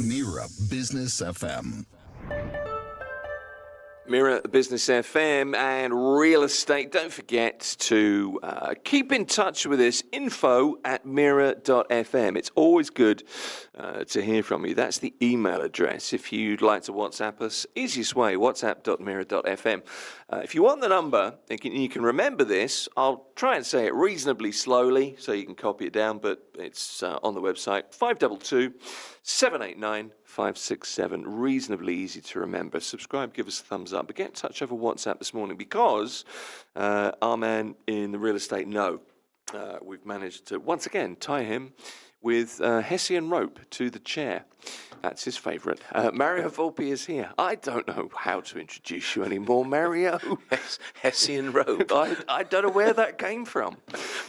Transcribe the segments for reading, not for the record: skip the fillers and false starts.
Mira Business FM. Mira Business FM and real estate. Don't forget to keep in touch with us, info@mira.fm. It's always good to hear from you. That's the email address. If you'd like to WhatsApp us, easiest way, whatsapp.mira.fm. If you want the number, you can remember this. I'll try and say it reasonably slowly so you can copy it down, but it's on the website, 522-789-567. Reasonably easy to remember. Subscribe, give us a thumbs up, but get in touch over WhatsApp this morning because our man in the real estate we've managed to once again tie him with Hessian rope to the chair. That's his favourite. Mario Volpi is here. I don't know how to introduce you anymore, Mario. Hessian rope. I don't know where that came from.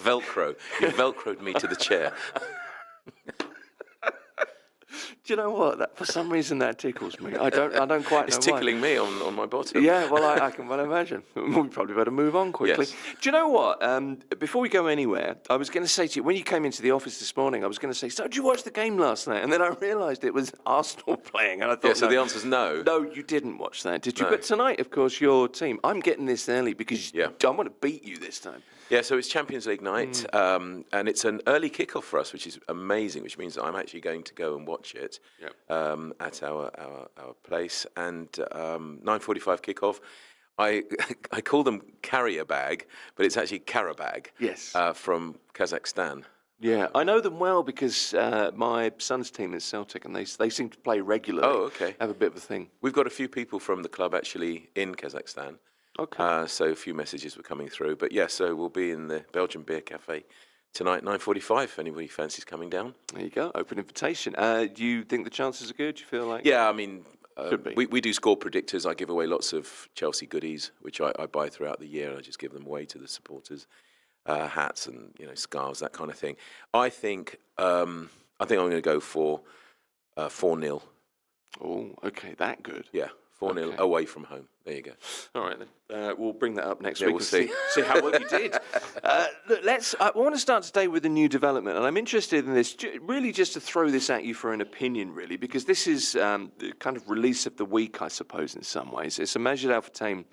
Velcro. You Velcroed me to the chair. Do you know what? For some reason that tickles me. I don't quite know why. It's tickling me on my bottom. Yeah, well, I can well imagine. We probably better move on quickly. Yes. Do you know what? Before we go anywhere, I was going to say to you, when you came into the office this morning, I was going to say, so did you watch the game last night? And then I realised it was Arsenal playing, and I thought, so the answer's no. No, you didn't watch that, did you? No. But tonight, of course, your team. I'm getting this early because I want to beat you this time. Yeah, so it's Champions League night, and it's an early kickoff for us, which is amazing, which means that I'm actually going to go and watch it at our place. And 9:45 kickoff. I call them carrier bag, but it's actually Karabag. Yes. From Kazakhstan. Yeah, I know them well because my son's team is Celtic, and they seem to play regularly. Oh, okay. Have a bit of a thing. We've got a few people from the club actually in Kazakhstan. Okay. So a few messages were coming through. But yeah, so we'll be in the Belgian Beer Cafe tonight, 9:45, if anybody fancies coming down. There you go, open invitation. Do you think the chances are good? Do you feel like? Yeah, I mean, Could be. we do score predictors. I give away lots of Chelsea goodies, which I buy throughout the year. I just give them away to the supporters, hats and scarves, that kind of thing. I think I'm going to go for 4-0. Oh, okay, that good. Yeah, 4-0 away from home. There you go. All right, then. We'll bring that up next Yeah, week we'll and see how well you did. Look, I want to start today with a new development, and I'm interested in this, really just to throw this at you for an opinion, really, because this is the kind of release of the week, I suppose, in some ways. It's a Majid Al Futtaim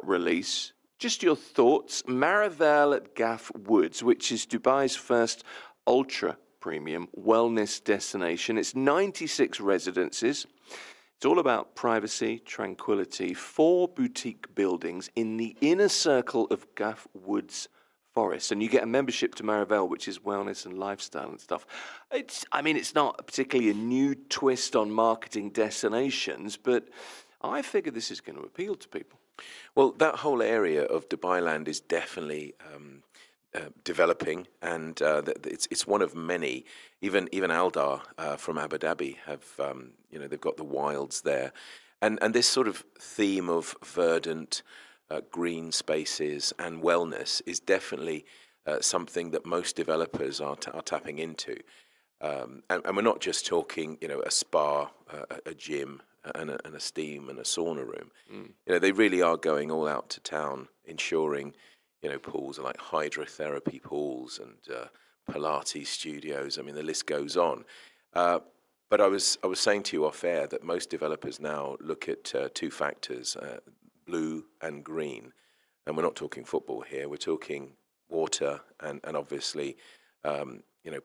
release. Just your thoughts. Maravel at Gaff Woods, which is Dubai's first ultra-premium wellness destination. It's 96 residences. It's all about privacy, tranquility, 4 boutique buildings in the inner circle of Gaff Woods Forest. And you get a membership to Maravel, which is wellness and lifestyle and stuff. It's not particularly a new twist on marketing destinations, but I figure this is going to appeal to people. Well, that whole area of Dubai land is definitely developing, and it's one of many. Even Aldar from Abu Dhabi have they've got the wilds there, and this sort of theme of verdant, green spaces and wellness is definitely something that most developers are tapping into, and we're not just talking a spa, a gym, and a steam and a sauna room. They really are going all out to town, ensuring pools are like hydrotherapy pools and Pilates studios. I mean, the list goes on. But I was saying to you off air that most developers now look at 2 factors, blue and green. And we're not talking football here. We're talking water and obviously,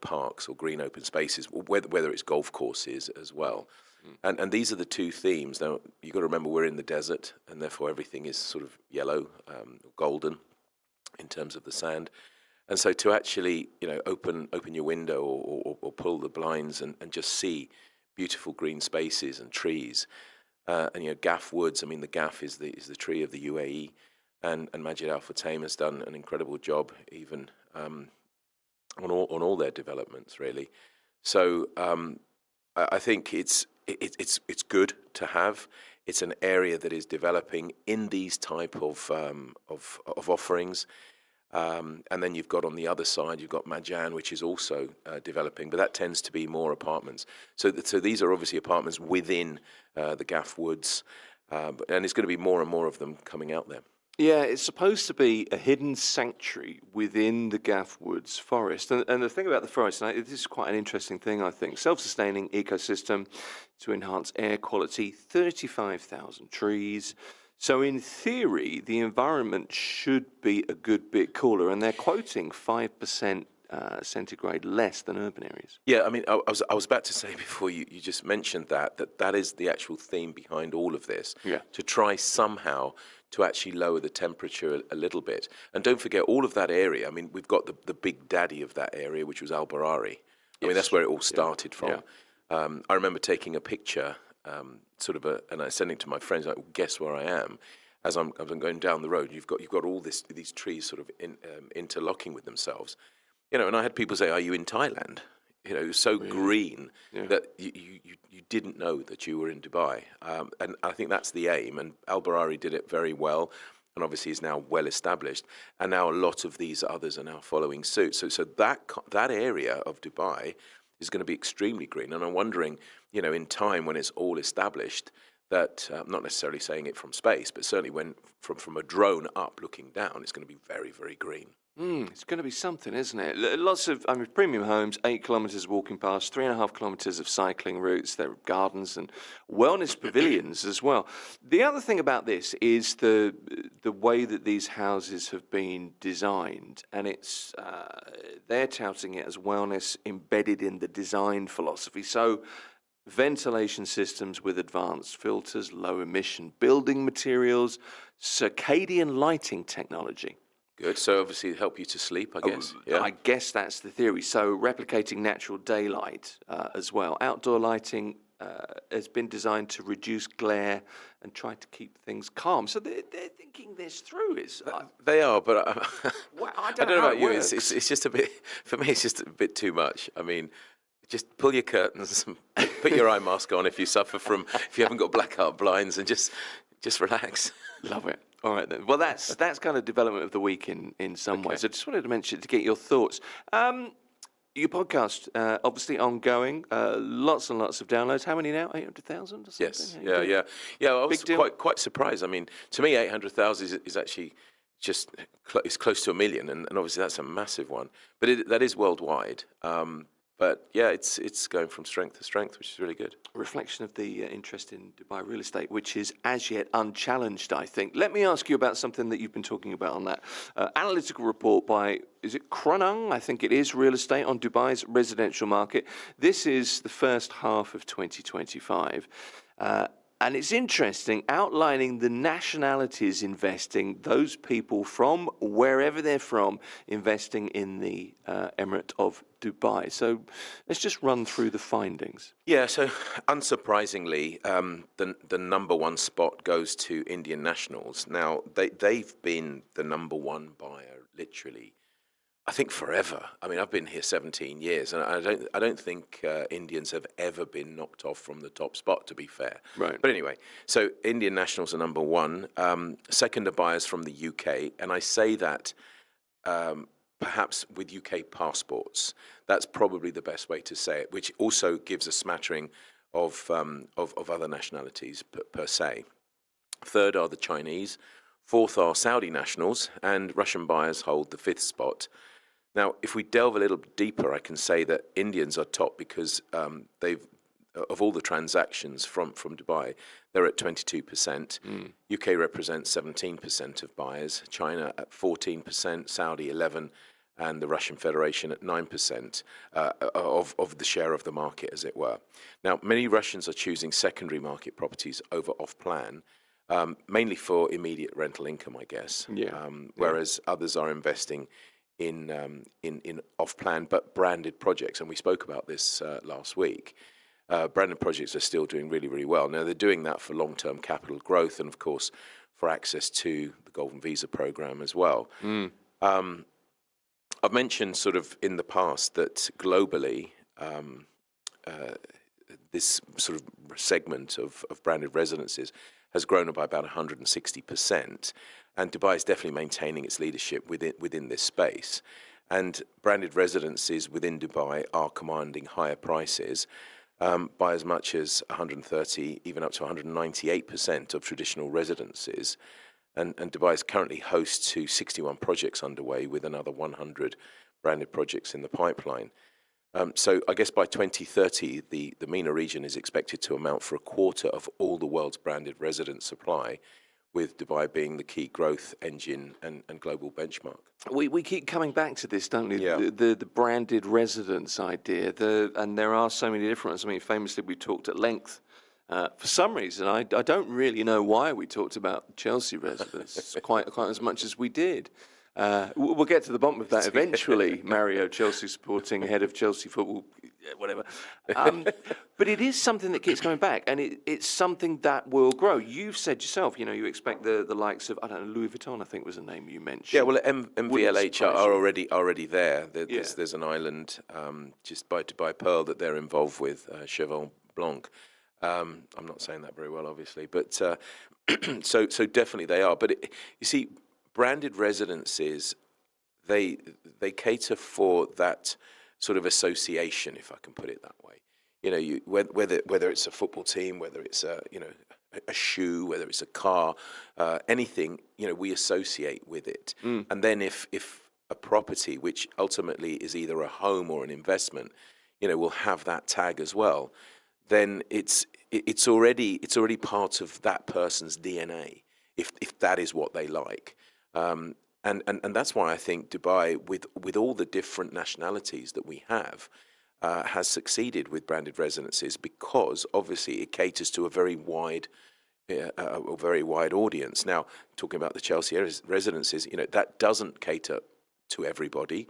parks or green open spaces, whether it's golf courses as well. And these are the 2 themes. Now, you've got to remember we're in the desert, and therefore everything is sort of yellow, golden in terms of the sand. And so to actually, open your window or pull the blinds and just see beautiful green spaces and trees. And Gaff Woods, I mean, the Gaff is the tree of the UAE, and Majid Al Futtaim has done an incredible job even on all their developments, really. So I think it's good to have. It's an area that is developing in these type of offerings. And then you've got on the other side, you've got Majan, which is also developing, but that tends to be more apartments. So these are obviously apartments within the Gaff Woods, and there's going to be more and more of them coming out there. Yeah, it's supposed to be a hidden sanctuary within the Gaff Woods forest. And the thing about the forest, and this is quite an interesting thing, I think, self-sustaining ecosystem to enhance air quality, 35,000 trees. So in theory, the environment should be a good bit cooler, and they're quoting 5% centigrade less than urban areas. Yeah, I mean, I was about to say before you just mentioned that is the actual theme behind all of this. Yeah. To try somehow to actually lower the temperature a little bit. And don't forget, all of that area, I mean, we've got the big daddy of that area, which was Albarari. I mean, that's where it all started from. I remember taking a picture, and I sending it to my friends, like, guess where I am? As I'm going down the road, you've got all these trees sort of interlocking with themselves. And I had people say, "Are you in Thailand?" It was so green that you didn't know that you were in Dubai. And I think that's the aim. And Albarari did it very well, and obviously is now well established. And now a lot of these others are now following suit. So that area of Dubai is going to be extremely green. And I'm wondering, in time when it's all established, that not necessarily saying it from space, but certainly when from a drone up looking down, it's going to be very, very green. It's going to be something, isn't it? Lots of, premium homes, 8 kilometres walking past, 3.5 kilometres of cycling routes, there are gardens and wellness pavilions as well. The other thing about this is the way that these houses have been designed, and it's they're touting it as wellness embedded in the design philosophy. So ventilation systems with advanced filters, low emission building materials, circadian lighting technology. Good. So obviously help you to sleep, I guess. Yeah. I guess that's the theory. So replicating natural daylight as well. Outdoor lighting has been designed to reduce glare and try to keep things calm. So they're thinking this through. They are, but I don't know about you. Works. It's just a bit, for me, it's just a bit too much. I mean, just pull your curtains and put your eye mask on if you haven't got blackout blinds, and just relax. Love it. All right then. Well, that's kind of development of the week in some ways. I just wanted to mention to get your thoughts. Your podcast, obviously ongoing, lots and lots of downloads. How many now? 800,000 or something? Yes. Yeah. I was quite surprised. I mean, to me, 800,000 is actually just it's close to 1 million, and obviously that's a massive one. But that is worldwide. But yeah, it's going from strength to strength, which is really good. A reflection of the interest in Dubai real estate, which is as yet unchallenged, I think. Let me ask you about something that you've been talking about on that analytical report by, is it Kronung? I think it is, real estate on Dubai's residential market. This is the first half of 2025. And it's interesting, outlining the nationalities investing, those people from wherever they're from, investing in the Emirate of Dubai. So let's just run through the findings. Yeah, so unsurprisingly, the number one spot goes to Indian nationals. Now, they've been the number one buyer, literally, I think forever. I mean, I've been here 17 years, and I don't think Indians have ever been knocked off from the top spot, to be fair. Right. But anyway, so Indian nationals are number one. Second are buyers from the UK, and I say that perhaps with UK passports. That's probably the best way to say it, which also gives a smattering of other nationalities per se. Third are the Chinese. Fourth are Saudi nationals, and Russian buyers hold the fifth spot. Now, if we delve a little deeper, I can say that Indians are top because of all the transactions from Dubai, they're at 22%. UK represents 17% of buyers, China at 14%, Saudi 11%, and the Russian Federation at 9% of the share of the market, as it were. Now, many Russians are choosing secondary market properties over off-plan, mainly for immediate rental income, I guess. Whereas others are investing in off-plan but branded projects, and we spoke about this last week. Branded projects are still doing really, really well. Now, they're doing that for long-term capital growth and, of course, for access to the Golden Visa program as well. I've mentioned sort of in the past that globally, this sort of segment of branded residences has grown by about 160%, and Dubai is definitely maintaining its leadership within this space. And branded residences within Dubai are commanding higher prices by as much as 130, even up to 198% of traditional residences. and Dubai is currently host to 61 projects underway with another 100 branded projects in the pipeline. So I guess by 2030, the MENA region is expected to amount for a quarter of all the world's branded residence supply, with Dubai being the key growth engine and global benchmark. We keep coming back to this, don't we? Yeah. The branded residence idea. And there are so many different ones. I mean, famously, we talked at length. For some reason, I don't really know why we talked about Chelsea residents quite as much as we did. We'll get to the bottom of that eventually, Mario, Chelsea supporting head of Chelsea football, whatever. But it is something that keeps coming back, and it's something that will grow. You've said yourself, you expect the likes of, I don't know, Louis Vuitton, I think was the name you mentioned. Yeah, well, MVLH are already there. There's an island just by Dubai Pearl that they're involved with, Cheval Blanc. I'm not saying that very well, obviously, but so definitely they are. But you see, branded residences, they cater for that sort of association, if I can put it that way. Whether it's a football team, whether it's a shoe, whether it's a car, anything, we associate with it. And then if a property, which ultimately is either a home or an investment, will have that tag as well, then it's already part of that person's DNA, if that is what they like. And that's why I think Dubai, with all the different nationalities that we have, has succeeded with branded residences, because obviously it caters to a very wide audience. Now, talking about the Chelsea residences, that doesn't cater to everybody,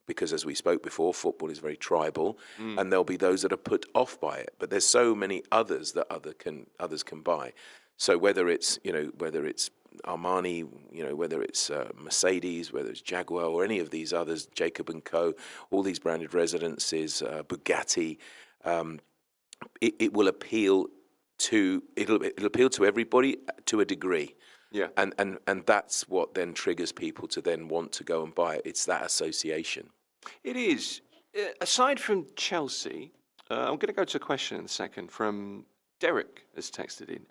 because as we spoke before, football is very tribal, and there'll be those that are put off by it. But there's so many others that others can buy. So whether it's Armani, whether it's Mercedes, whether it's Jaguar or any of these others, Jacob & Co., all these branded residences, Bugatti, it will appeal to everybody to a degree. Yeah. And that's what then triggers people to then want to go and buy it. It's that association. It is. Aside from Chelsea, I'm going to go to a question in a second from Derek has texted in.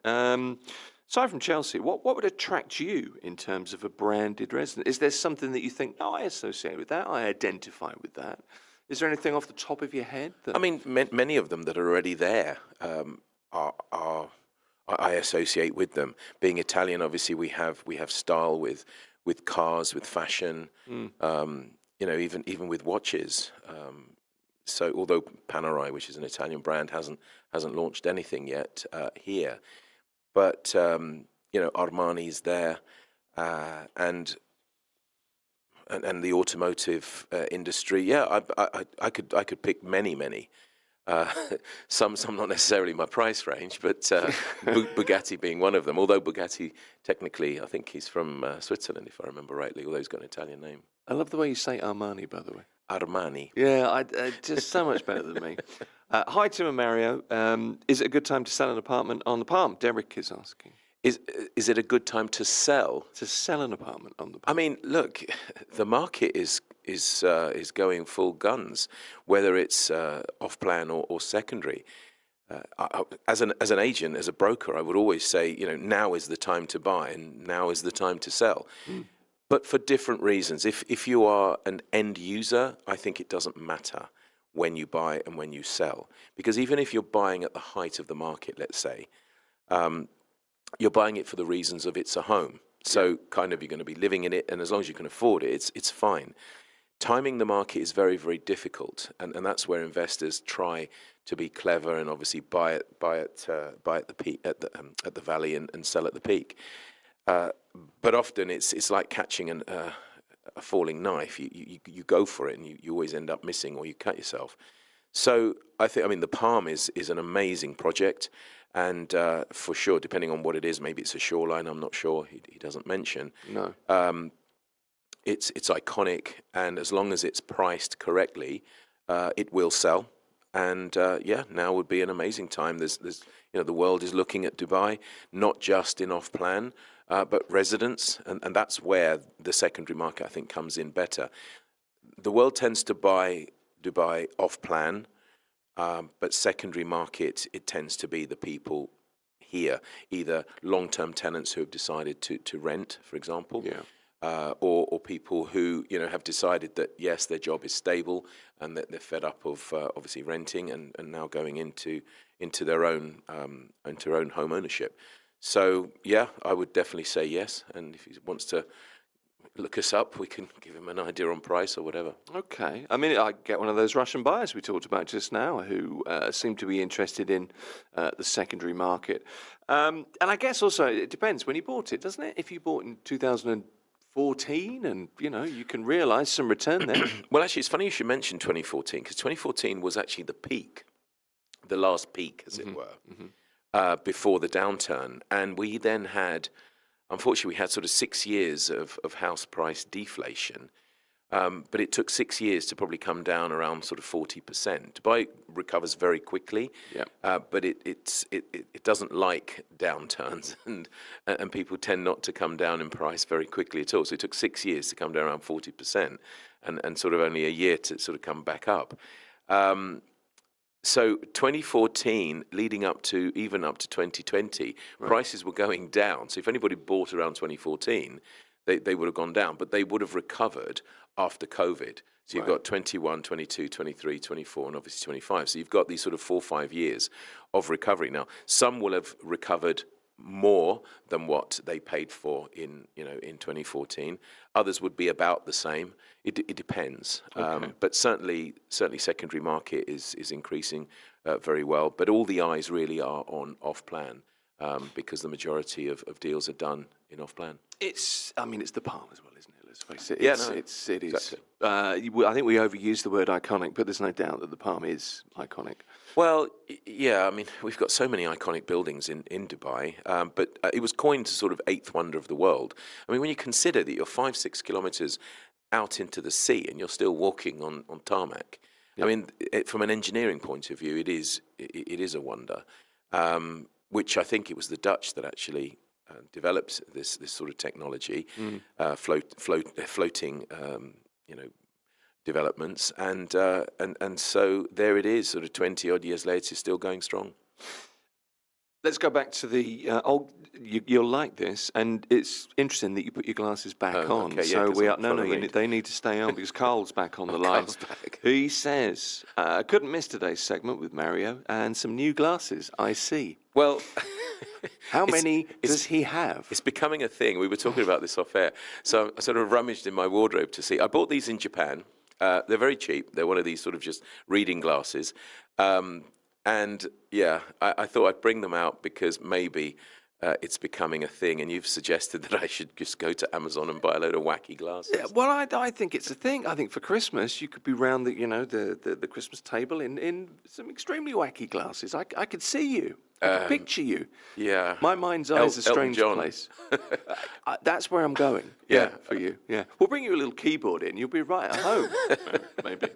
Aside from Chelsea, what would attract you in terms of a branded residence? Is there something that you think, I associate with that, I identify with that? Is there anything off the top of your head? I mean, many of them that are already there I associate with them. Being Italian, obviously, we have style with cars, with fashion, even with watches. So although Panerai, which is an Italian brand, hasn't launched anything yet here. But Armani's there, and the automotive industry. Yeah, I could pick many. Some not necessarily my price range, but Bugatti being one of them. Although Bugatti, technically, I think he's from Switzerland, if I remember rightly. Although he's got an Italian name. I love the way you say Armani, by the way. Armani. Yeah, just so much better than me. Hi, Tim and Mario. Is it a good time to sell an apartment on the Palm? Derek is asking. Is it a good time to sell? To sell an apartment on the Palm? I mean, look, the market is going full guns, whether it's off plan or secondary. As an agent, as a broker, I would always say, now is the time to buy and now is the time to sell. But for different reasons. If you are an end user, I think it doesn't matter when you buy and when you sell. Because even if you're buying at the height of the market, let's say, you're buying it for the reasons of it's a home. So kind of you're going to be living in it, and as long as you can afford it, it's fine. Timing the market is very, very difficult, and that's where investors try to be clever and obviously buy at the peak, at the valley and sell at the peak. But often it's like catching a falling knife. You go for it and you always end up missing, or you cut yourself. So I mean, the Palm is an amazing project, and for sure, depending on what it is, maybe it's a shoreline. I'm not sure. He doesn't mention. No. It's iconic, and as long as it's priced correctly, it will sell. And now would be an amazing time. There's the world is looking at Dubai, not just in off plan, but residents, and that's where the secondary market, I think, comes in better. The world tends to buy Dubai off plan, but secondary market, it tends to be the people here, either long-term tenants who have decided to rent, for example, Yeah. or people who have decided that yes, their job is stable and that they're fed up of obviously renting and now going into their own home ownership. So yeah, I would definitely say yes. And if he wants to look us up, we can give him an idea on price or whatever. Okay. I mean, I get one of those Russian buyers we talked about just now who seem to be interested in the secondary market. And I guess also it depends when you bought it, doesn't it? If you bought in 2014 and, you can realise some return there. Well, actually, it's funny you should mention 2014 because 2014 was actually the peak, the last peak, as it were, before the downturn. And we then had, unfortunately, we had sort of 6 years of house price deflation, but it took 6 years to probably come down around sort of 40%. Dubai recovers very quickly, but it doesn't like downturns, and people tend not to come down in price very quickly at all. So it took 6 years to come down around 40%, and sort of only a year to sort of come back up. So 2014, leading up to 2020, prices were going down. So if anybody bought around 2014, they would have gone down, but they would have recovered after COVID. So you've got 21, 22, 23, 24, and obviously 25. So you've got these sort of 4 or 5 years of recovery. Now, some will have recovered more than what they paid for in 2014. Others would be about the same. It depends. Okay. But certainly secondary market is increasing very well. But all the eyes really are on off plan because the majority of deals are done in off plan. It's the palm as well, isn't it? Let's face it. Yeah, It is. exactly. I think we overuse the word iconic, but there's no doubt that the palm is iconic. Well, yeah, I mean, we've got so many iconic buildings in Dubai, but it was coined as sort of eighth wonder of the world. I mean, when you consider that you're 5-6 kilometers out into the sea and you're still walking on tarmac, I mean, from an engineering point of view, it is a wonder, which I think it was the Dutch that actually developed this sort of technology, floating, developments, and so there it is, sort of 20 odd years later, it's still going strong. Let's go back to the old. You'll like this, and it's interesting that you put your glasses back on. Okay, yeah, so 'cause we I'm are trying to read. they need to stay on because Carl's back on the line. Carl's back. He says, "Couldn't miss today's segment with Mario and some new glasses. I see. Well, How many does he have?" it's becoming a thing. We were talking about this off air, so I sort of rummaged in my wardrobe to see. I bought these in Japan. They're very cheap. They're one of these sort of just reading glasses. And yeah, I thought I'd bring them out because maybe it's becoming a thing. And you've suggested that I should just go to Amazon and buy a load of wacky glasses. Yeah, well, I think it's a thing. I think for Christmas you could be round the Christmas table in some extremely wacky glasses. I could see you. I could picture you. Yeah. My mind's eye is a Elton strange John. place. That's where I'm going. Yeah. For you. Yeah. We'll bring you a little keyboard in. You'll be right at home. Maybe.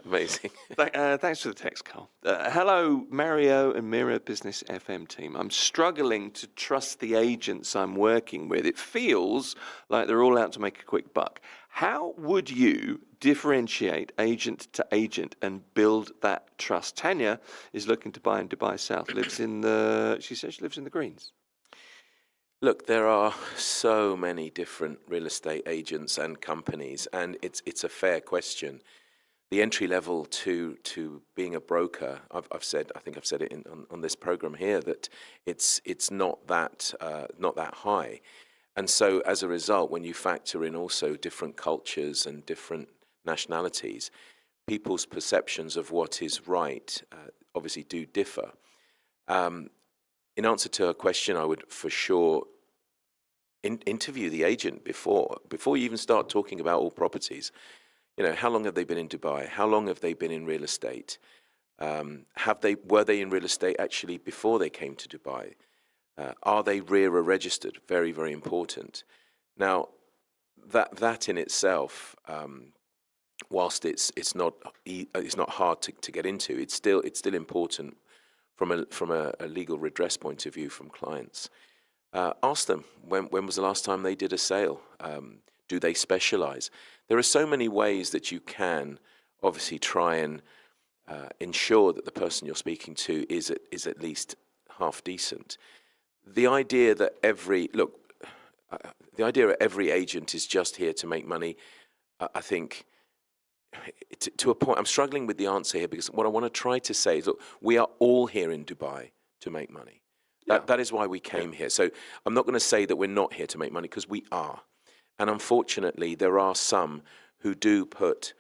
Amazing. Thanks for the text, Carl. Hello, Mario and Mira Business FM team. I'm struggling to trust the agents I'm working with. It feels like they're all out to make a quick buck. How would you differentiate agent to agent and build that trust? Tanya is looking to buy in Dubai South. She says she lives in the Greens. Look, there are so many different real estate agents and companies, and it's a fair question. The entry level to being a broker, I think I've said it on this program here, that it's not that high. And so as a result, when you factor in also different cultures and different nationalities, people's perceptions of what is right obviously do differ. In answer to her question, I would for sure interview the agent before you even start talking about all properties. How long have they been in Dubai? How long have they been in real estate? Were they in real estate actually before they came to Dubai? Are they RERA registered? Very, very important. Now, that in itself, whilst it's not hard to get into, it's still important from a legal redress point of view from clients. Ask them when was the last time they did a sale. Do they specialize? There are so many ways that you can obviously try and ensure that the person you're speaking to is at least half decent. the idea that the idea that every agent is just here to make money, I think, to a point, I'm struggling with the answer here, because what I want to try to say is, look, we are all here in Dubai to make money. That is why we came here. So I'm not going to say that we're not here to make money, because we are. And unfortunately, there are some who do put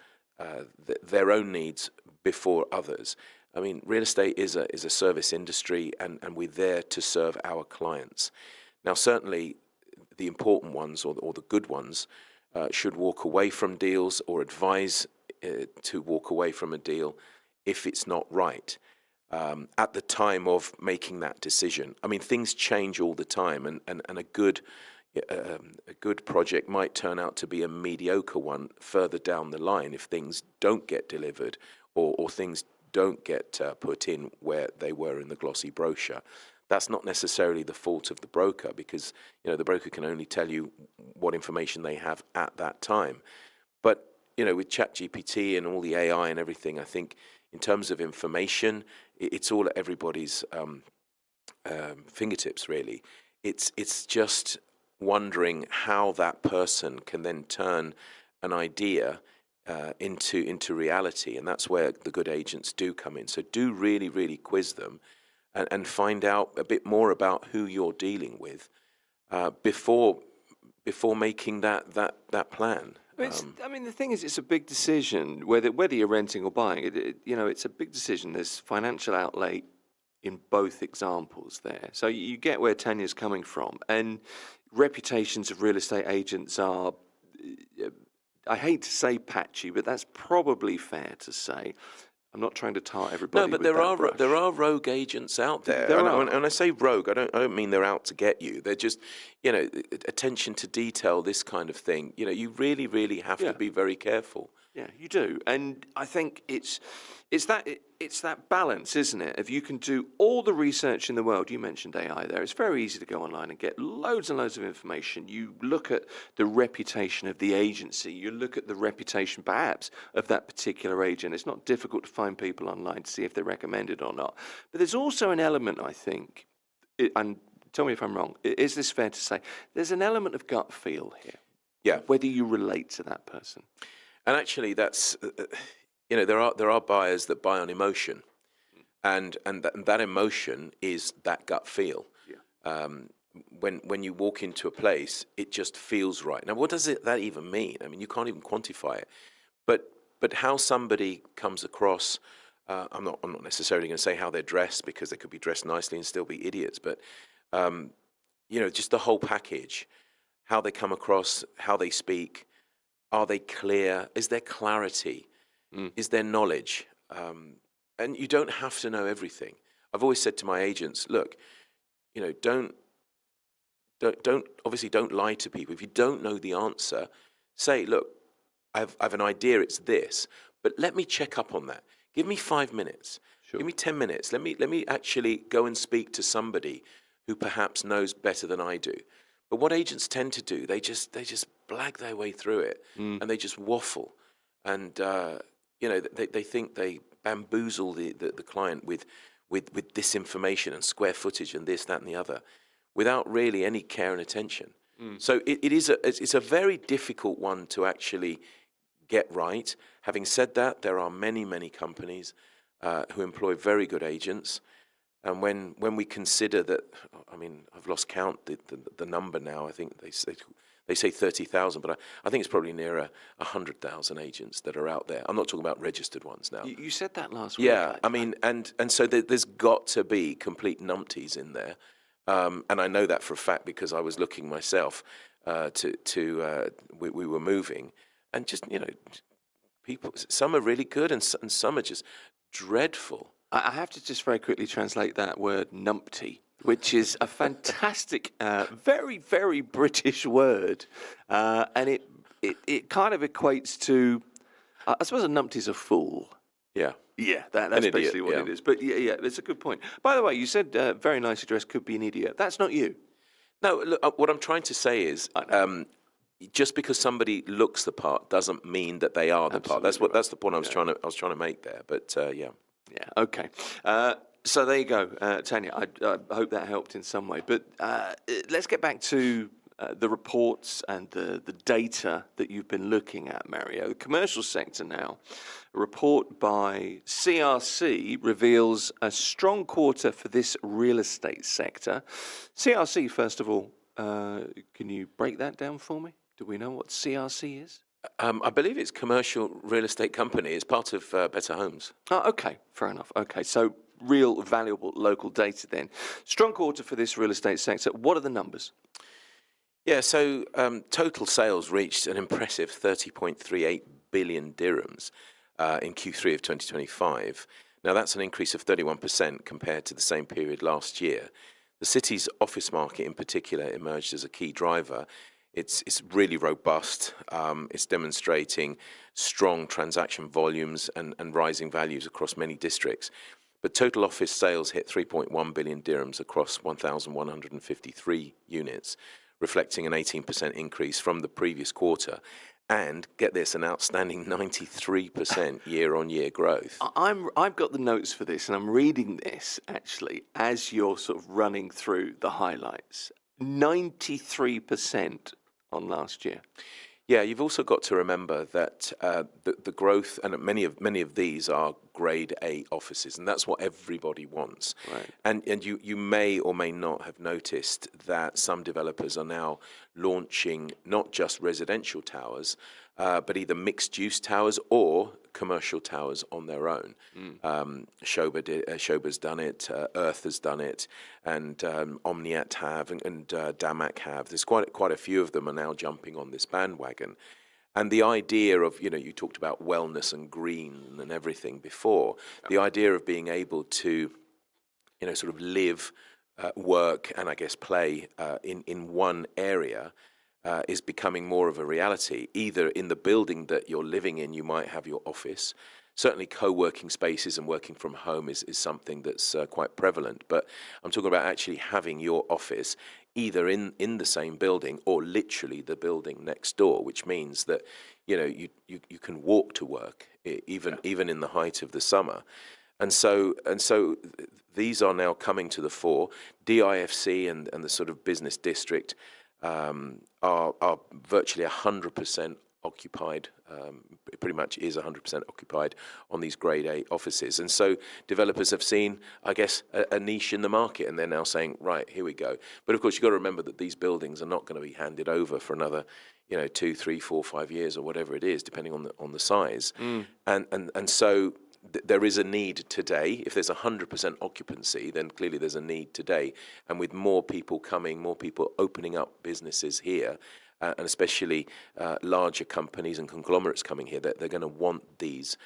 their own needs before others. I mean, real estate is a service industry, and we're there to serve our clients. Now, certainly, the important ones or the good ones should walk away from deals, or advise to walk away from a deal if it's not right. At the time of making that decision. I mean, things change all the time, and a good project might turn out to be a mediocre one further down the line if things don't get delivered, or things don't get put in where they were in the glossy brochure. That's not necessarily the fault of the broker, because the broker can only tell you what information they have at that time. But with ChatGPT and all the AI and everything, I think in terms of information, it's all at everybody's fingertips, really. It's just wondering how that person can then turn an idea into reality, and that's where the good agents do come in. So do really, really quiz them and find out a bit more about who you're dealing with before making that plan. I mean, the thing is, it's a big decision whether you're renting or buying. It's a big decision. There's financial outlay in both examples there, so you get where Tanya's coming from. And reputations of real estate agents are, I hate to say patchy, but that's probably fair to say. I'm not trying to tar everybody. No, but with there are rogue agents out there. When I say rogue, I don't mean they're out to get you. They're just, attention to detail, this kind of thing. You really, really have to be very careful. Yeah, you do, and I think it's that balance, isn't it? If you can do all the research in the world, you mentioned AI there. It's very easy to go online and get loads and loads of information. You look at the reputation of the agency. You look at the reputation, perhaps, of that particular agent. It's not difficult to find people online to see if they're recommended or not. But there's also an element, I think, and tell me if I'm wrong. Is this fair to say? There's an element of gut feel here. Yeah. Whether you relate to that person. And actually, that's there are buyers that buy on emotion, and that emotion is that gut feel. Yeah. When you walk into a place, it just feels right. Now, what does that even mean? I mean, you can't even quantify it. But how somebody comes across, I'm not necessarily going to say how they're dressed, because they could be dressed nicely and still be idiots. But just the whole package, how they come across, how they speak. Are they clear? Is there clarity? Is there knowledge? And you don't have to know everything. I've always said to my agents, look, don't lie to people. If you don't know the answer, say, look, I have an idea. It's this, but let me check up on that. Give me 5 minutes. Sure. Give me 10 minutes. Let me actually go and speak to somebody who perhaps knows better than I do. But what agents tend to do, they just blag their way through it, and they just waffle, and they think they bamboozle the client with disinformation and square footage and this, that, and the other, without really any care and attention. So it's a very difficult one to actually get right. Having said that, there are many companies who employ very good agents. And when we consider that, I mean, I've lost count the number now. I think they say 30,000, but I think it's probably nearer 100,000 agents that are out there. I'm not talking about registered ones now. You said that last week. Yeah, I mean, and so there's got to be complete numpties in there, and I know that for a fact because I was looking myself. We were moving, and just people. Some are really good, and some are just dreadful. I have to just very quickly translate that word numpty, which is a fantastic, very, very British word. And it kind of equates to, I suppose a numpty's a fool. Yeah. Yeah, that's basically what it is. But yeah, it's a good point. By the way, you said very nicely dressed could be an idiot. That's not you. No, look, what I'm trying to say is, just because somebody looks the part doesn't mean that they are the part. That's the point I was trying to make there. But yeah. Yeah. Okay. So there you go, Tanya. I hope that helped in some way. But let's get back to the reports and the data that you've been looking at, Mario. The commercial sector now. A report by CRC reveals a strong quarter for this real estate sector. CRC, first of all, can you break that down for me? Do we know what CRC is? I believe it's commercial real estate company. It's part of Better Homes. Oh, okay, fair enough. Okay, so real valuable local data then. Strong quarter for this real estate sector. What are the numbers? Yeah, so total sales reached an impressive 30.38 billion dirhams in Q3 of 2025. Now, that's an increase of 31% compared to the same period last year. The city's office market in particular emerged as a key driver. It's really robust. It's demonstrating strong transaction volumes and rising values across many districts. But total office sales hit 3.1 billion dirhams across 1,153 units, reflecting an 18% increase from the previous quarter. And get this, an outstanding 93% year-on-year growth. I've got the notes for this, and I'm reading this actually as you're sort of running through the highlights. 93% on last year. Yeah, you've also got to remember that the growth, and many of these are Grade A offices, and that's what everybody wants. Right. And you may or may not have noticed that some developers are now launching not just residential towers, but either mixed-use towers or commercial towers on their own. Shoba's done it, Earth has done it, and Omniat have, and Damak have. There's quite a few of them are now jumping on this bandwagon. And the idea of, you talked about wellness and green and everything before, the idea of being able to, sort of live, work, and I guess play in one area is becoming more of a reality. Either in the building that you're living in, you might have your office. Certainly co-working spaces and working from home is something that's quite prevalent. But I'm talking about actually having your office either in the same building or literally the building next door, which means that, you can walk to work even in the height of the summer. And so these are now coming to the fore. DIFC and the sort of business district are virtually 100% occupied. It pretty much is 100% occupied on these Grade A offices. And so developers have seen, I guess, a niche in the market, and they're now saying, right, here we go. But of course, you've got to remember that these buildings are not going to be handed over for another 2, 3, 4, 5 years or whatever it is, depending on the size. And so there is a need today. If there's 100% occupancy, then clearly there's a need today. And with more people coming, more people opening up businesses here, and especially larger companies and conglomerates coming here, that they're going to want these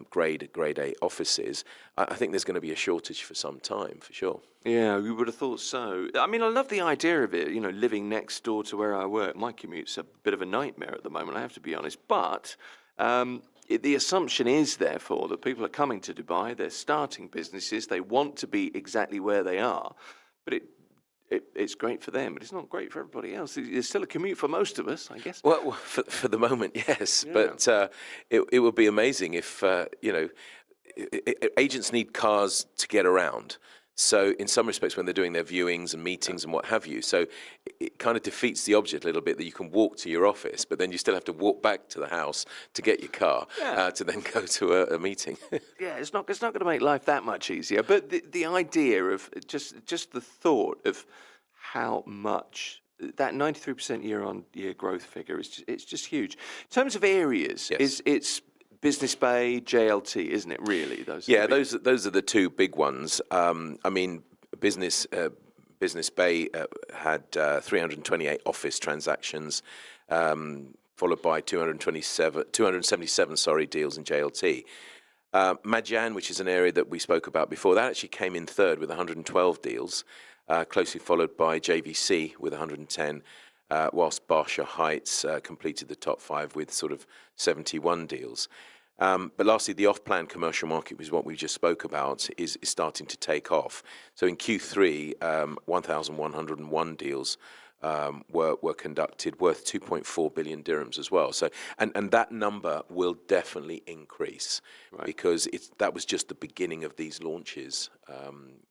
Grade A offices. I think there's going to be a shortage for some time, for sure. Yeah, we would have thought so. I mean, I love the idea of it, living next door to where I work. My commute's a bit of a nightmare at the moment, I have to be honest. But the assumption is, therefore, that people are coming to Dubai, they're starting businesses, they want to be exactly where they are, but it's great for them, but it's not great for everybody else. It's still a commute for most of us, I guess. Well, for the moment, yes, Yeah. but it would be amazing if, agents need cars to get around. So in some respects, when they're doing their viewings and meetings and what have you, so it kind of defeats the object a little bit that you can walk to your office, but then you still have to walk back to the house to get your car, to then go to a meeting. Yeah, it's not going to make life that much easier. But the idea of just the thought of how much that 93% year-on-year growth figure it's just huge. In terms of areas, Yes. it's Business Bay, JLT, isn't it? Really, those. Yeah, those are the two big ones. I mean, Business Bay had 328 office transactions, followed by 277 deals in JLT. Majan, which is an area that we spoke about before, that actually came in third with 112 deals, closely followed by JVC with 110. Whilst Barsha Heights completed the top 5 with sort of 71 deals. But lastly, the off-plan commercial market, which is what we just spoke about, is starting to take off. So in Q3, 1,101 deals were conducted, worth 2.4 billion dirhams as well. So, and that number will definitely increase because that was just the beginning of these launches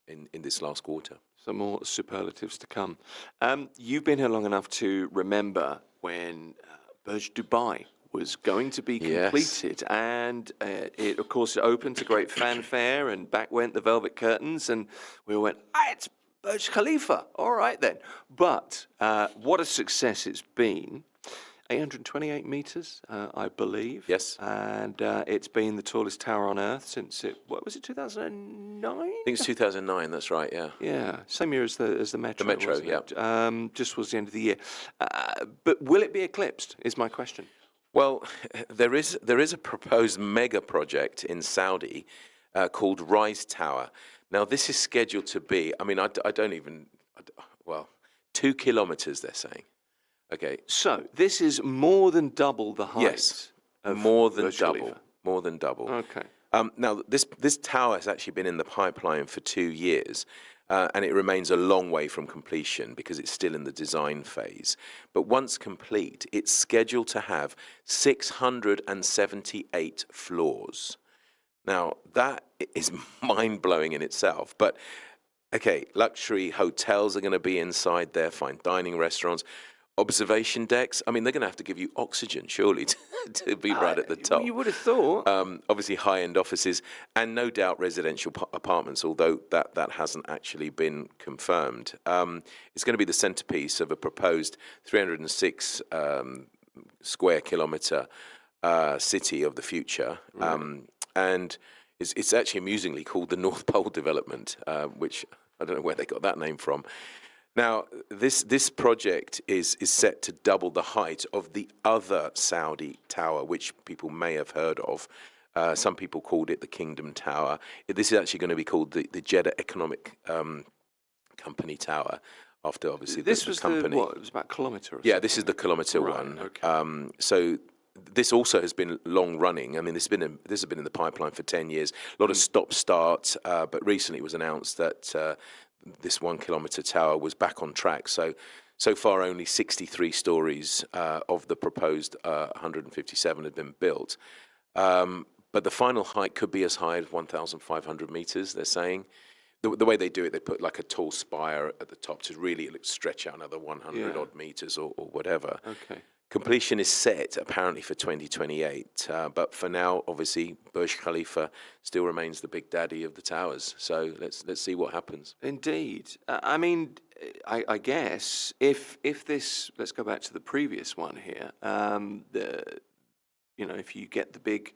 in this last quarter. Some more superlatives to come. You've been here long enough to remember when Burj Dubai was going to be completed, and it, of course, opened to great fanfare, and back went the velvet curtains, and we all went, it's Burj Khalifa, all right then. But what a success it's been. 828 metres, I believe. Yes. And it's been the tallest tower on Earth since 2009? I think it's 2009, that's right, yeah. Yeah, same year as the Metro. The Metro, wasn't it? Just towards the end of the year. But will it be eclipsed, is my question. Well, there is a proposed mega project in Saudi called Rise Tower. Now, this is scheduled to be, I mean, I don't even, 2 kilometres, they're saying. Okay. So this is more than double the height. Yes, of more than Burj double. Khalifa. More than double. Okay. Now, this tower has actually been in the pipeline for 2 years, and it remains a long way from completion because it's still in the design phase. But once complete, it's scheduled to have 678 floors. Now, that is mind-blowing in itself. But, okay, luxury hotels are going to be inside there, fine dining restaurants. Observation decks. I mean, they're going to have to give you oxygen, surely, to be right at the top. You would have thought. Obviously, high-end offices and no doubt residential apartments, although that hasn't actually been confirmed. It's going to be the centerpiece of a proposed 306 square kilometer city of the future. And it's actually amusingly called the North Pole Development, which I don't know where they got that name from. Now, this project is set to double the height of the other Saudi tower, which people may have heard of. Some people called it the Kingdom Tower. This is actually going to be called the Jeddah Economic Company Tower, after obviously this the was company. it was about a kilometre or Yeah, something. this is the kilometre Right, one. okay. So this also has been long running. I mean, this has been in the pipeline for 10 years. A lot of stop-start, but recently it was announced that this 1 kilometre tower was back on track. So far, only 63 stories of the proposed 157 had been built. But the final height could be as high as 1,500 metres, they're saying. The way they do it, they put like a tall spire at the top to really stretch out another 100 odd metres or whatever. Okay. Completion is set apparently for 2028, but for now, obviously, Burj Khalifa still remains the big daddy of the towers. So let's see what happens. Indeed. I mean, I guess if this, let's go back to the previous one here. If you get the big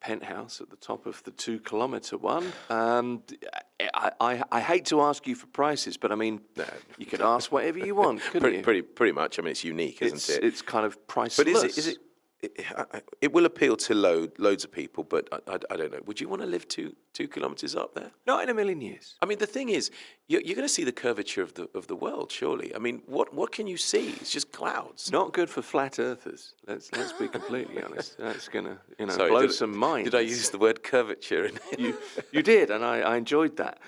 penthouse at the top of the 2 kilometre one. I hate to ask you for prices, but I mean, you could ask whatever you want, couldn't you? Pretty much. I mean, it's unique, isn't it? It's kind of priceless. But is it? It will appeal to loads of people, but I don't know. Would you want to live 2 kilometres up there? Not in a million years. I mean, the thing is, you're going to see the curvature of the world. Surely, I mean, what can you see? It's just clouds. Not good for flat earthers. Let's be completely honest. That's gonna Sorry, blow some minds. Did I use the word curvature? You did, and I enjoyed that.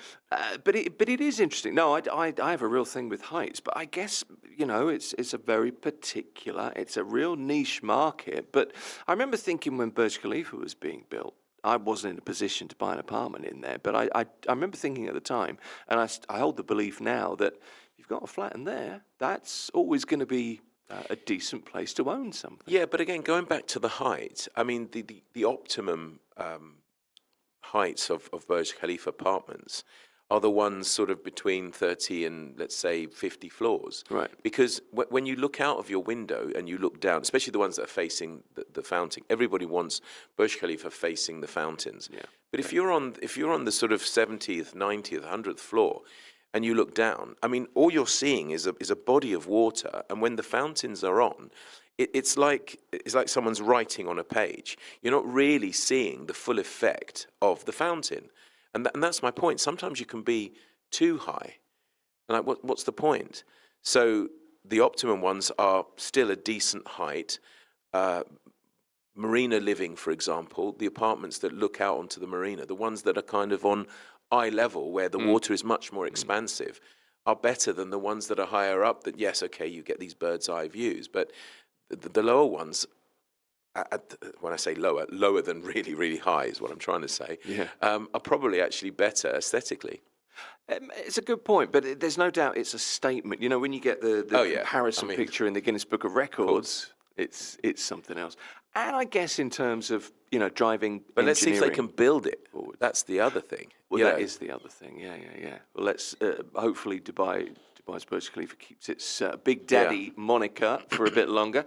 But it is interesting. No, I have a real thing with heights, but I guess it's a very particular. It's a real niche market. But I remember thinking when Burj Khalifa was being built, I wasn't in a position to buy an apartment in there. But I remember thinking at the time, and I hold the belief now that if you've got a flat in there, that's always going to be a decent place to own something. Yeah, but again, going back to the height, I mean, the optimum heights of Burj Khalifa apartments are the ones sort of between 30 and, let's say, 50 floors. Right. Because when you look out of your window and you look down, especially the ones that are facing the fountain, everybody wants Burj Khalifa facing the fountains. Yeah. But if you're on the sort of 70th, 90th, 100th floor, and you look down, I mean, all you're seeing is a body of water, and when the fountains are on, it's like someone's writing on a page. You're not really seeing the full effect of the fountain. And that's my point. Sometimes you can be too high. And what's the point? So the optimum ones are still a decent height. Marina living, for example, the apartments that look out onto the marina, the ones that are kind of on eye level where the water is much more expansive, are better than the ones that are higher up. That yes, okay, you get these bird's eye views, but the lower ones, when I say lower, lower than really, really high is what I'm trying to say, are probably actually better aesthetically. It's a good point, but there's no doubt it's a statement. You know, when you get the comparison picture in the Guinness Book of Records, it's something else. And I guess in terms of, you know, driving But let's see if they can build it forward. That's the other thing. Well, that is the other thing. Yeah. Well, let's hopefully Dubai's Burj Khalifa keeps its Big Daddy moniker for a bit longer.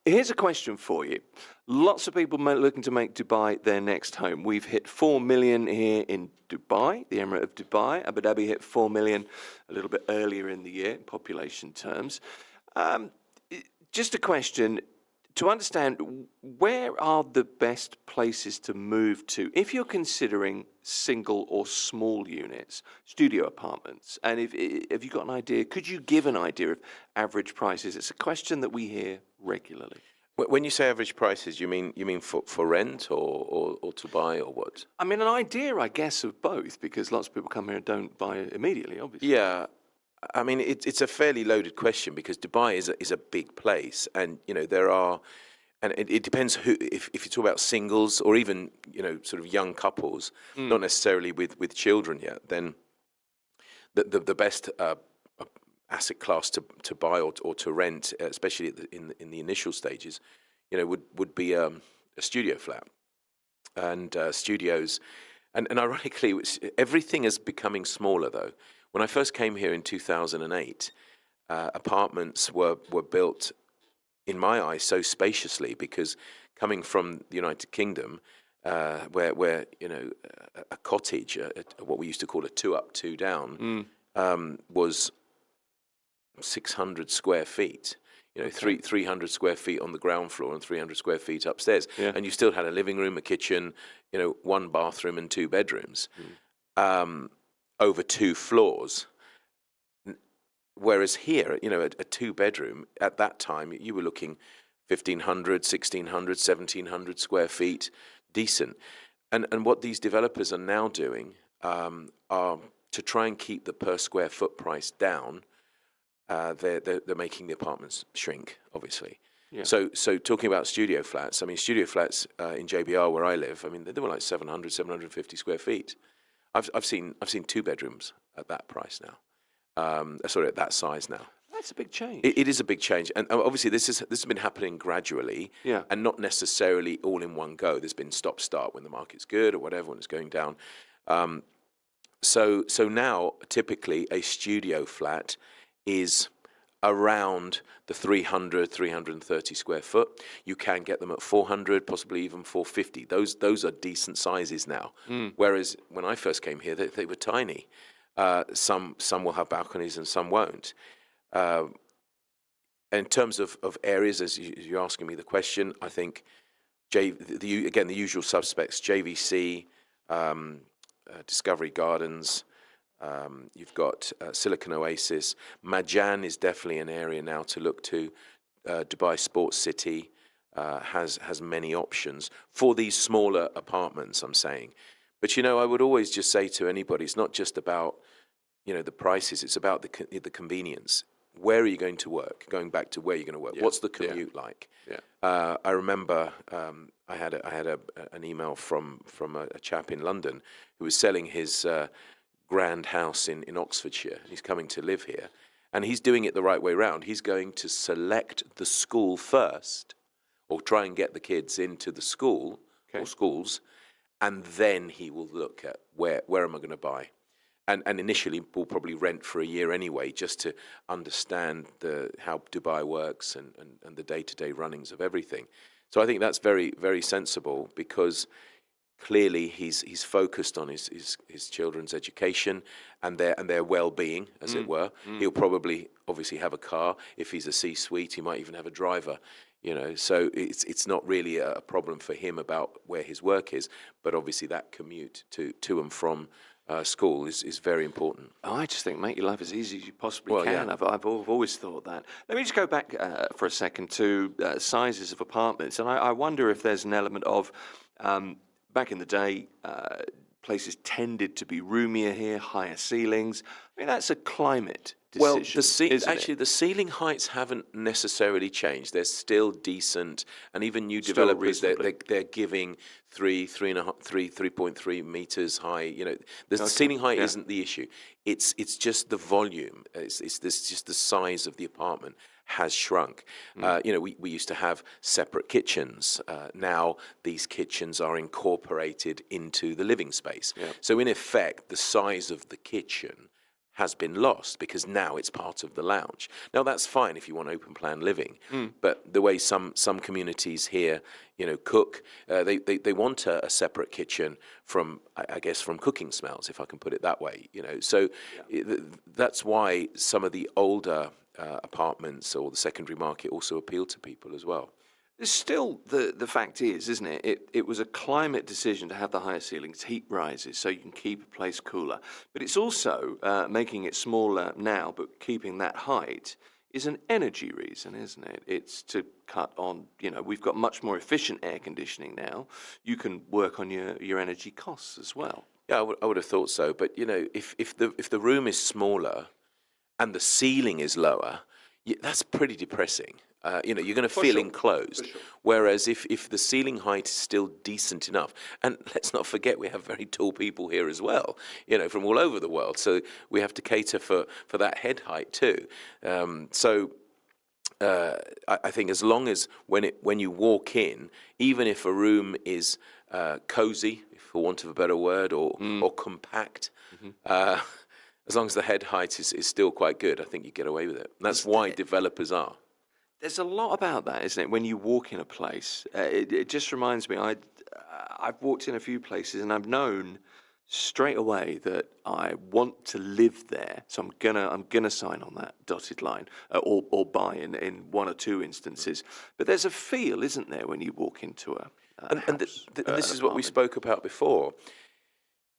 Here's a question for you. Lots of people looking to make Dubai their next home. We've hit 4 million here in Dubai, the Emirate of Dubai. Abu Dhabi hit 4 million a little bit earlier in the year in population terms. Just a question to understand, where are the best places to move to if you're considering single or small units, studio apartments? And if you got an idea, could you give an idea of average prices? It's a question that we hear regularly. When you say average prices, you mean for rent or to buy or what? I mean, an idea, I guess, of both, because lots of people come here and don't buy immediately, obviously. Yeah. I mean, it's a fairly loaded question because Dubai is a big place, and you know there are, and it depends who. If you talk about singles or even sort of young couples, not necessarily with children yet, then the best asset class to buy or to rent, especially in the initial stages, would be a studio flat, and studios, and ironically, everything is becoming smaller though. When I first came here in 2008, apartments were built, in my eyes, so spaciously because coming from the United Kingdom, where a cottage, what we used to call a 2 up, 2 down, was 600 square feet. 300 square feet on the ground floor and 300 square feet upstairs, and you still had a living room, a kitchen, 1 bathroom and 2 bedrooms. Over 2 floors, whereas here, a 2-bedroom at that time, you were looking 1,500, 1,600, 1,700 square feet, decent. And what these developers are now doing are to try and keep the per square foot price down. They're making the apartments shrink, obviously. Yeah. So talking about studio flats, I mean, studio flats in JBR where I live, I mean, they were like 700, 750 square feet. I've seen 2 bedrooms at that price now. At that size now. That's a big change. It is a big change, and obviously this has been happening gradually, and not necessarily all in one go. There's been stop-start when the market's good or whatever, when it's going down. So now typically a studio flat is around the 300, 330 square foot. You can get them at 400, possibly even 450. Those are decent sizes now. Whereas when I first came here, they were tiny. Some will have balconies and some won't. In terms of areas, as you're asking me the question, I think the usual suspects: JVC, Discovery Gardens. You've got Silicon Oasis. Marjan is definitely an area now to look to. Dubai Sports City has many options for these smaller apartments, I'm saying. But, I would always just say to anybody, it's not just about, the prices. It's about the convenience. Where are you going to work? Going back to where you're going to work. Yeah. What's the commute like? Yeah. I remember I had an email from a chap in London who was selling his grand house in Oxfordshire. He's coming to live here, and he's doing it the right way round. He's going to select the school first, or try and get the kids into the school or schools, and then he will look at where am I going to buy. And initially we'll probably rent for a year anyway, just to understand how Dubai works and the day-to-day runnings of everything. So I think that's very, very sensible, because clearly he's focused on his children's education and their well-being, as it were. He'll probably obviously have a car. If he's a C-suite, he might even have a driver. So it's not really a problem for him about where his work is, but obviously that commute to and from school is very important. Oh, I just think make your life as easy as you possibly can. Yeah. I've always thought that. Let me just go back for a second to sizes of apartments, and I wonder if there's an element of back in the day, places tended to be roomier here, higher ceilings. I mean, that's a climate Well, decision, isn't it? the ceiling heights haven't necessarily changed. They're still decent, and even new Still developers, reasonably. they're giving 3.3 meters high. You know, the Okay, ceiling height yeah. isn't the issue. It's just the volume. It's this just the size of the apartment has shrunk. You know, we used to have separate kitchens. Now these kitchens are incorporated into the living space. Yeah. So in effect, the size of the kitchen has been lost because now it's part of the lounge. Now that's fine if you want open plan living, but the way some communities here, you know, cook, they want a separate kitchen from, I guess, from cooking smells, if I can put it that way. You know, so that's why some of the older apartments or the secondary market also appeal to people as well. There's still the fact is, isn't it? It was a climate decision to have the higher ceilings, heat rises, so you can keep a place cooler. But it's also making it smaller now, but keeping that height is an energy reason, isn't it? It's to cut on, you know, we've got much more efficient air conditioning now. You can work on your energy costs as well. Yeah, I would have thought so. But you know, if the room is smaller and the ceiling is lower, that's pretty depressing. You know, you're going to feel sure. enclosed. For sure. Whereas if the ceiling height is still decent enough, and let's not forget we have very tall people here as well, you know, from all over the world. So we have to cater for that head height too. I think as long as when you walk in, even if a room is cozy, for want of a better word, or compact, as long as the head height is still quite good, I think you get away with it. And that's why developers are. There's a lot about that, isn't it? When you walk in a place, it just reminds me. I've walked in a few places, and I've known straight away that I want to live there. So I'm gonna sign on that dotted line, or buy in one or two instances. But there's a feel, isn't there, when you walk into a And this is what we spoke about before.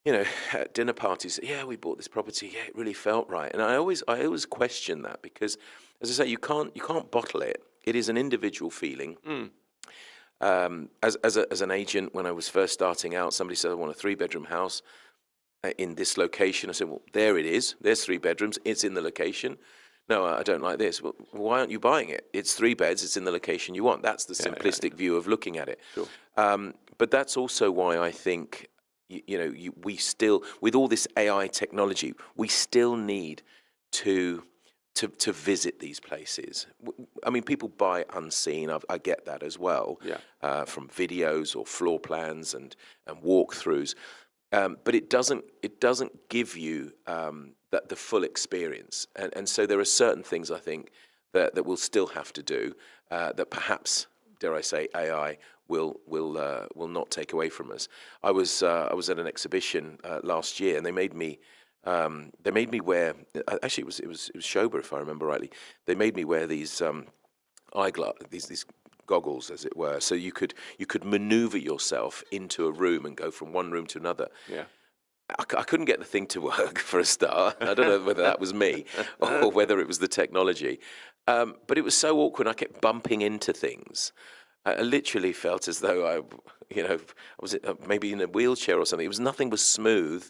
You know, at dinner parties, yeah, we bought this property. Yeah, it really felt right. And I always question that because, as I say, you can't bottle it. It is an individual feeling. As an agent, when I was first starting out, somebody said, I want a 3-bedroom house in this location. I said, well, there it is. There's 3 bedrooms. It's in the location. No, I don't like this. Well, why aren't you buying it? It's 3 beds. It's in the location you want. That's the simplistic view of looking at it. Sure. But that's also why I think, we still, with all this AI technology, we still need to visit these places. I mean, people buy unseen. I get that as well, from videos or floor plans and walkthroughs. But it doesn't give you the full experience. And so there are certain things I think that we'll still have to do that perhaps, dare I say, AI will not take away from us. I was at an exhibition last year, and they made me wear. Actually, it was Schober, if I remember rightly. They made me wear these these goggles, as it were, so you could maneuver yourself into a room and go from one room to another. Yeah. I couldn't get the thing to work for a start. I don't know whether that was me or whether it was the technology, but it was so awkward. I kept bumping into things. I literally felt as though I was maybe in a wheelchair or something. Nothing was smooth,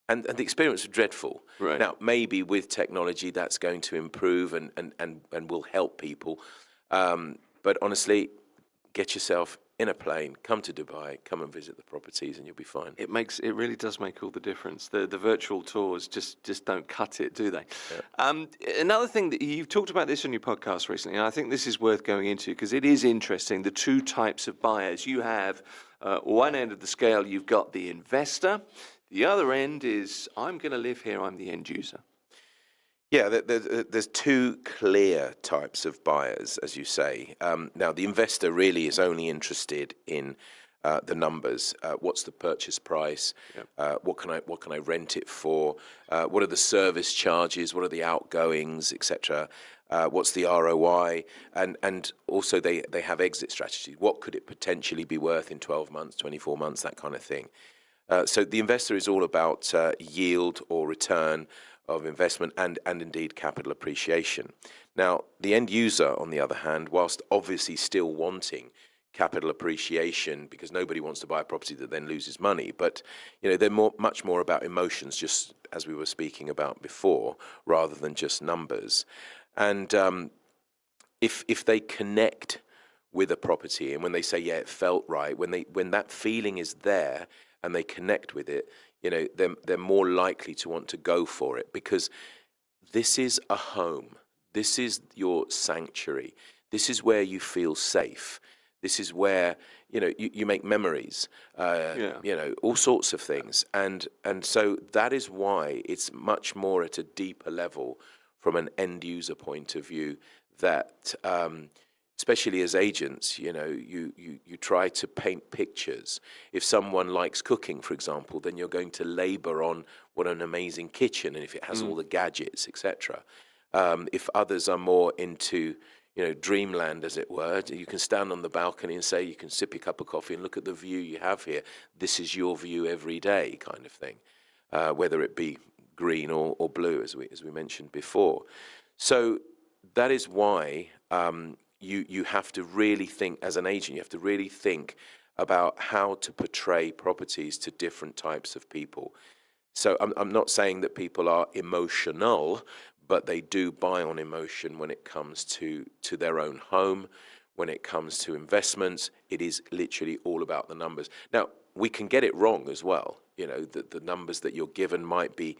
and the experience was dreadful. Right. Now, maybe with technology that's going to improve and will help people. But honestly, get yourself in a plane, come to Dubai, come and visit the properties, and you'll be fine. It really does make all the difference. The virtual tours just don't cut it, do they? Yeah. Another thing that you've talked about this on your podcast recently, and I think this is worth going into because it is interesting. The two types of buyers you have. One end of the scale, you've got the investor. The other end is I'm going to live here. I'm the end user. Yeah, there's two clear types of buyers, as you say. Now, the investor really is only interested in the numbers. What's the purchase price? Yep. What can I rent it for? What are the service charges? What are the outgoings, etc.? What's the ROI? And also they have exit strategies. What could it potentially be worth in 12 months, 24 months, that kind of thing. So the investor is all about yield or return of investment and indeed capital appreciation. Now, the end user, on the other hand, whilst obviously still wanting capital appreciation, because nobody wants to buy a property that then loses money. But they're much more about emotions, just as we were speaking about before, rather than just numbers. And if they connect with a property, and when they say, yeah, it felt right, when that feeling is there and they connect with it, they're more likely to want to go for it, because this is a home. This is your sanctuary. This is where you feel safe. This is where you make memories, all sorts of things, and so that is why it's much more at a deeper level from an end user point of view, that especially as agents, you try to paint pictures. If someone likes cooking, for example, then you're going to labor on what an amazing kitchen, and if it has all the gadgets, etc. If others are more into dreamland, as it were, you can stand on the balcony and say, you can sip your cup of coffee and look at the view you have here. This is your view every day, kind of thing, whether it be green or blue, as we mentioned before. So that is why you have to really think, as an agent, you have to really think about how to portray properties to different types of people. So I'm not saying that people are emotional, but they do buy on emotion when it comes to their own home. When it comes to investments, it is literally all about the numbers. Now, we can get it wrong as well. The numbers that you're given might be,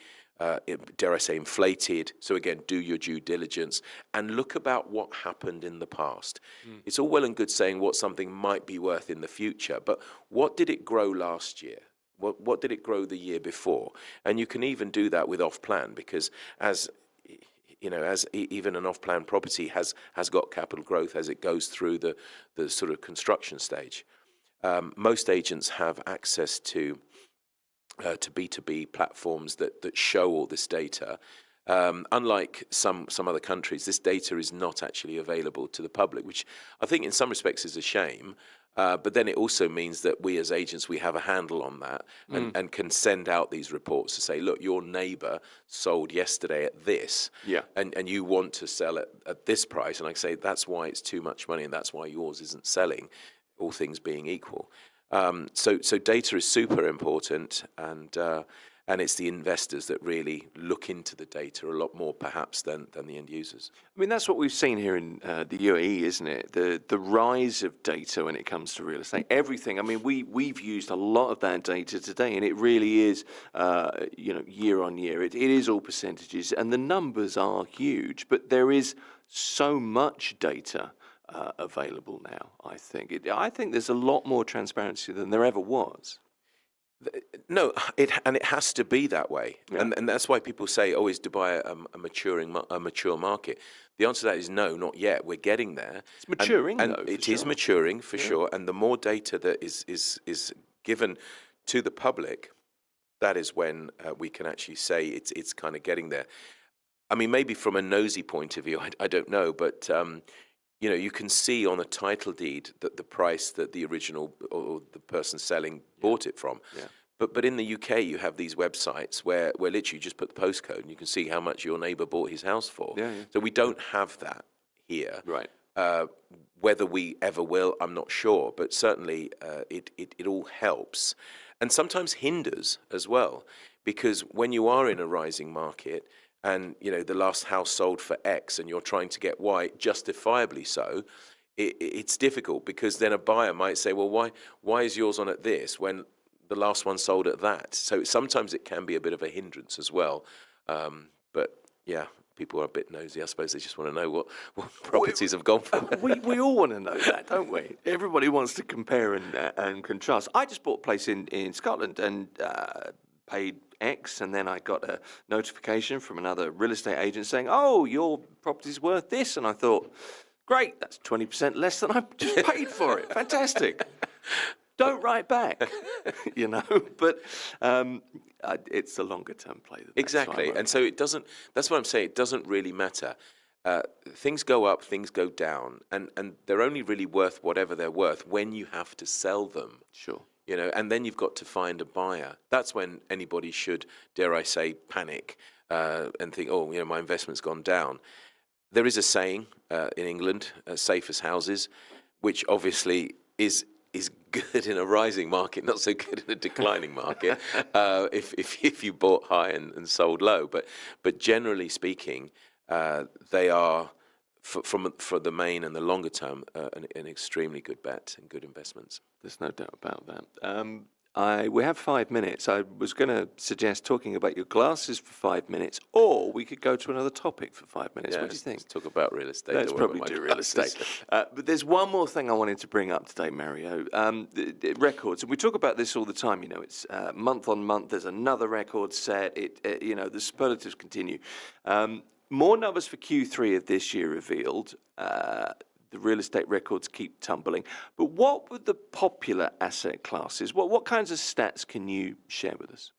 dare I say, inflated. So again, do your due diligence and look about what happened in the past. It's all well and good saying what something might be worth in the future, but what did it grow last year? What did it grow the year before? And you can even do that with off-plan, because as even an off-plan property has got capital growth as it goes through the sort of construction stage. Most agents have access to B2B platforms that show all this data. Unlike some other countries, this data is not actually available to the public, which I think in some respects is a shame. But then it also means that we as agents, we have a handle on that and can send out these reports to say, look, your neighbor sold yesterday at this, and you want to sell it at this price. And I say, that's why it's too much money, and that's why yours isn't selling, all things being equal. So data is super important, and it's the investors that really look into the data a lot more, perhaps, than the end users. I mean, that's what we've seen here in the UAE, isn't it? The rise of data when it comes to real estate, everything. I mean, we've used a lot of that data today, and it really is, year on year. It is all percentages, and the numbers are huge, but there is so much data available now. I think there's a lot more transparency than there ever was. No, it has to be that way, and that's why people say, "Oh, is Dubai a mature market?" The answer to that is no, not yet. We're getting there. It's maturing, and though. It is maturing for sure. And the more data that is given to the public, that is when we can actually say it's kind of getting there. I mean, maybe from a nosy point of view, I don't know, but you can see on a title deed that the price that the original or the person selling bought it from. Yeah. But in the UK, you have these websites where literally you just put the postcode and you can see how much your neighbour bought his house for. Yeah. So we don't have that here. Right. Whether we ever will, I'm not sure. But certainly it all helps, and sometimes hinders as well, because when you are in a rising market, and the last house sold for X and you're trying to get Y, justifiably so, it's difficult, because then a buyer might say, well, why is yours on at this when the last one sold at that? So sometimes it can be a bit of a hindrance as well. But yeah, people are a bit nosy. I suppose they just want to know what properties have gone for. We all want to know that, don't we? Everybody wants to compare and contrast. I just bought a place in Scotland and paid X, and then I got a notification from another real estate agent saying, oh, your property's worth this. And I thought, great, that's 20% less than I just paid for it. Fantastic. Don't write back, but it's a longer term play. Exactly. And so it doesn't, that's what I'm saying, it doesn't really matter. Things go up, things go down, and they're only really worth whatever they're worth when you have to sell them. Sure. And then you've got to find a buyer. That's when anybody should, dare I say, panic and think, oh, my investment's gone down. There is a saying in England, safe as houses, which obviously is good in a rising market, not so good in a declining market. If you bought high and sold low, but generally speaking, they are for the main and the longer term an extremely good bet and good investments. There's no doubt about that. We have 5 minutes. I was going to suggest talking about your glasses for 5 minutes, or we could go to another topic for 5 minutes. Yeah, What do you think? Let's talk about real estate. Let's probably do real estate. But there's one more thing I wanted to bring up today, Mario. The records, and we talk about this all the time. You know, it's month on month. There's another record set. The superlatives continue. More numbers for Q3 of this year revealed. The real estate records keep tumbling. But what were the popular asset classes? What kinds of stats can you share with us?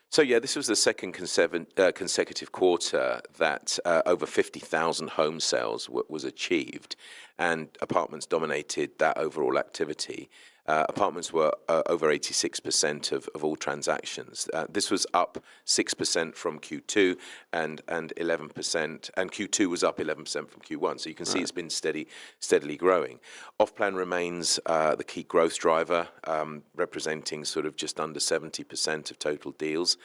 So yeah, this was the second consecutive quarter that over 50,000 home sales was achieved, and apartments dominated that overall activity. Apartments were over 86% of all transactions. This was up 6% from Q2 and 11%, and Q2 was up 11% from Q1. So you can see it's been steadily growing. Off-plan remains the key growth driver, representing sort of just under 70% of total deals,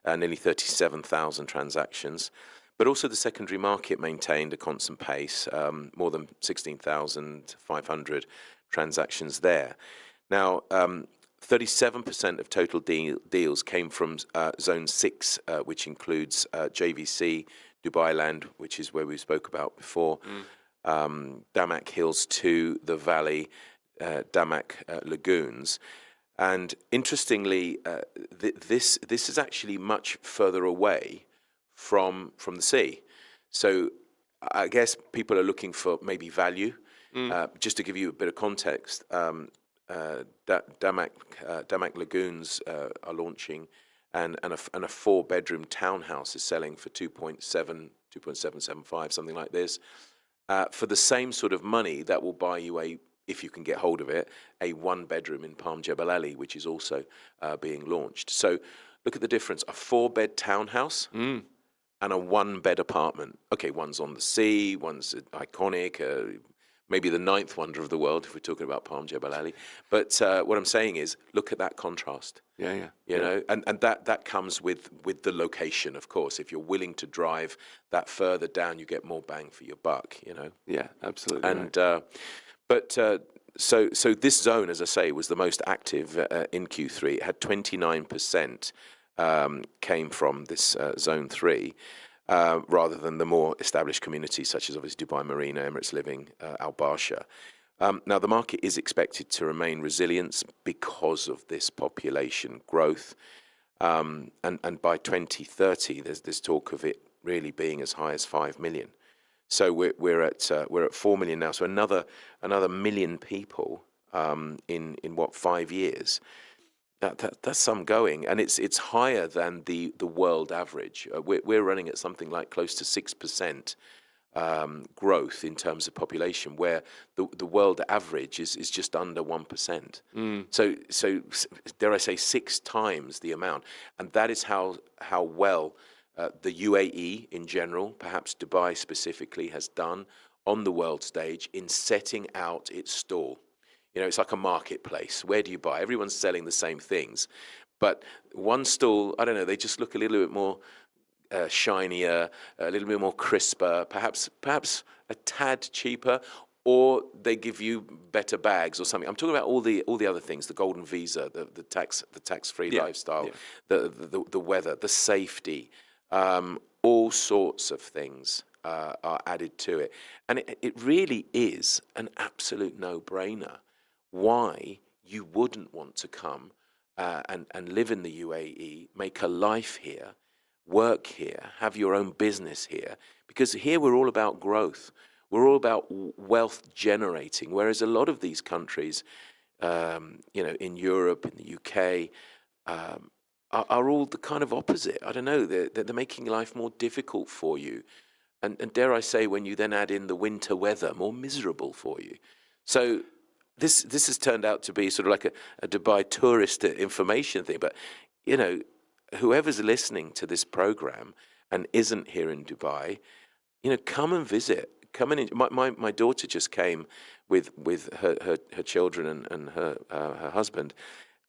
nearly 37,000 transactions. But also the secondary market maintained a constant pace, more than 16,500 transactions there. Now, 37% of total deals came from Zone 6, which includes JVC, Dubai Land, which is where we spoke about before, Damac Hills 2, the Valley, Damac Lagoons. And interestingly, this is actually much further away from the sea. So I guess people are looking for maybe value. Just to give you a bit of context, Damac Lagoons are launching, and a 4-bedroom townhouse is selling for 2.775, something like this. For the same sort of money, that will buy you if you can get hold of it, a 1-bedroom in Palm Jebel Ali, which is also being launched. So look at the difference: a 4-bed townhouse and a 1-bed apartment. Okay, one's on the sea, one's iconic. Maybe the 9th wonder of the world, if we're talking about Palm Jebel Ali. But what I'm saying is, look at that contrast. Yeah. You know, and that comes with the location, of course. If you're willing to drive that further down, you get more bang for your buck. You know. Yeah, absolutely. And so this zone, as I say, was the most active in Q3. It had 29% came from this Zone 3. Rather than the more established communities such as obviously Dubai Marina, Emirates Living, Al Barsha. Now, the market is expected to remain resilient because of this population growth. And by 2030, there's talk of it really being as high as 5 million. So we're at 4 million now. So another million people in what, 5 years. That's some going, and it's higher than the world average. We're running at something like close to 6% growth in terms of population, where the world average is just under 1%. So dare I say 6 times the amount, and that is how well the UAE in general, perhaps Dubai specifically, has done on the world stage in setting out its stall. You know, it's like a marketplace. Where do you buy? Everyone's selling the same things. But one stall, I don't know, they just look a little bit more shinier, a little bit more crisper, perhaps a tad cheaper, or they give you better bags or something. I'm talking about all the other things: the golden visa, the tax-free lifestyle, the weather, the safety, all sorts of things are added to it, and it really is an absolute no-brainer. Why you wouldn't want to come and live in the UAE, make a life here, work here, have your own business here, because here we're all about growth. We're all about wealth generating, whereas a lot of these countries, in Europe, in the UK, are all the kind of opposite. I don't know, they're making life more difficult for you. And dare I say, when you then add in the winter weather, more miserable for you. So this has turned out to be sort of like a Dubai tourist information thing. But, you know, whoever's listening to this program and isn't here in Dubai, you know, come and visit. coming in. My daughter just came with her children and her husband,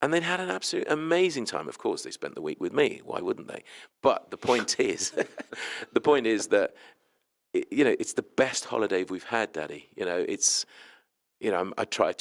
and they'd had an absolute amazing time. Of course, they spent the week with me. Why wouldn't they? But the point is, that it's the best holiday we've had, Daddy. I